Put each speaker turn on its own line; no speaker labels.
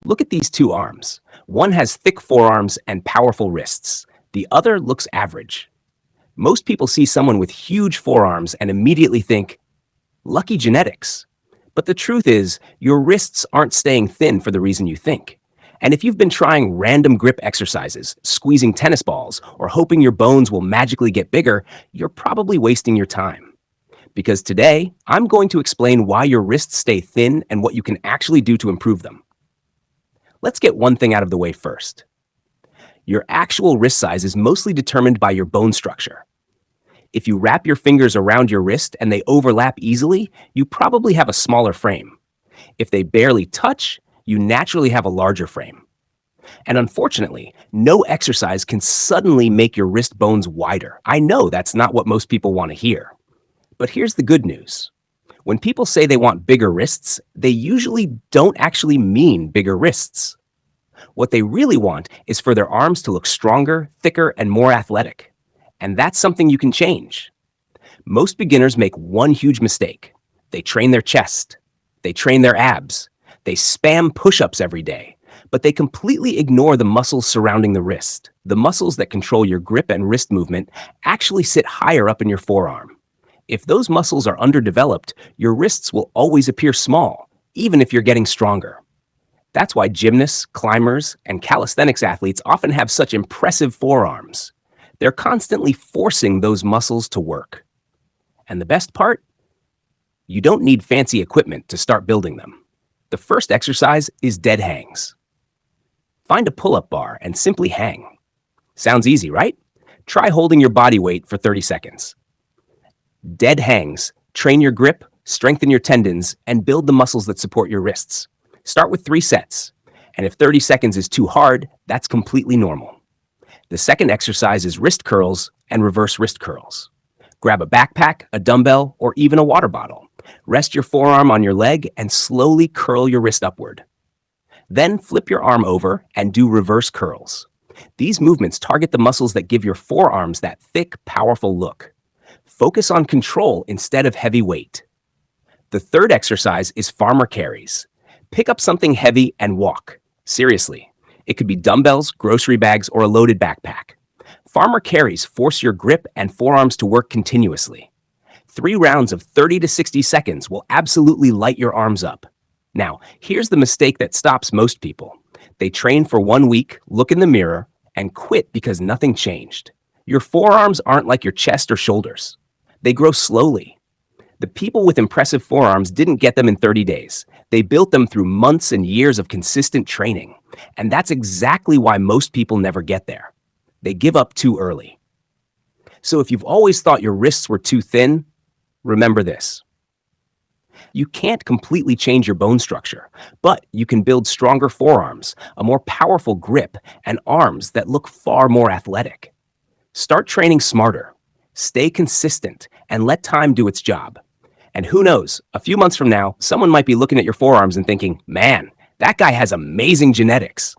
Look at these two arms. One has thick forearms and powerful wrists. The other looks average. Most people see someone with huge forearms and immediately think, lucky genetics. But the truth is, your wrists aren't staying thin for the reason you think. And if you've been trying random grip exercises, squeezing tennis balls, or hoping your bones will magically get bigger, you're probably wasting your time. Because today, I'm going to explain why your wrists stay thin and what you can actually do to improve them. Let's get one thing out of the way first. Your actual wrist size is mostly determined by your bone structure. If you wrap your fingers around your wrist and they overlap easily, you probably have a smaller frame. If they barely touch, you naturally have a larger frame. And unfortunately, no exercise can suddenly make your wrist bones wider. I know that's not what most people want to hear. But here's the good news. When people say they want bigger wrists, they usually don't actually mean bigger wrists. What they really want is for their arms to look stronger, thicker, and more athletic. And that's something you can change. Most beginners make one huge mistake. They train their chest. They train their abs. They spam push-ups every day. But they completely ignore the muscles surrounding the wrist. The muscles that control your grip and wrist movement actually sit higher up in your forearm. If those muscles are underdeveloped, your wrists will always appear small, even if you're getting stronger. That's why gymnasts, climbers, and calisthenics athletes often have such impressive forearms. They're constantly forcing those muscles to work. And the best part? You don't need fancy equipment to start building them. The first exercise is dead hangs. Find a pull-up bar and simply hang. Sounds easy, right? Try holding your body weight for 30 seconds. Dead hangs train your grip, strengthen your tendons, and build the muscles that support your wrists. Start with 3 sets, and if 30 seconds is too hard, that's completely normal. The second exercise is wrist curls and reverse wrist curls. Grab a backpack, a dumbbell, or even a water bottle. Rest your forearm on your leg and slowly curl your wrist upward. Then flip your arm over and do reverse curls. These movements target the muscles that give your forearms that thick, powerful look. Focus on control instead of heavy weight. The third exercise is farmer carries. Pick up something heavy and walk. Seriously. It could be dumbbells, grocery bags, or a loaded backpack. Farmer carries force your grip and forearms to work continuously. 3 rounds of 30 to 60 seconds will absolutely light your arms up. Now, here's the mistake that stops most people. They train for 1 week, look in the mirror, and quit because nothing changed. Your forearms aren't like your chest or shoulders. They grow slowly. The people with impressive forearms didn't get them in 30 days. They built them through months and years of consistent training. And that's exactly why most people never get there. They give up too early. So if you've always thought your wrists were too thin, remember this. You can't completely change your bone structure, but you can build stronger forearms, a more powerful grip, and arms that look far more athletic. Start training smarter. Stay consistent and let time do its job. And who knows, a few months from now, someone might be looking at your forearms and thinking, man, that guy has amazing genetics.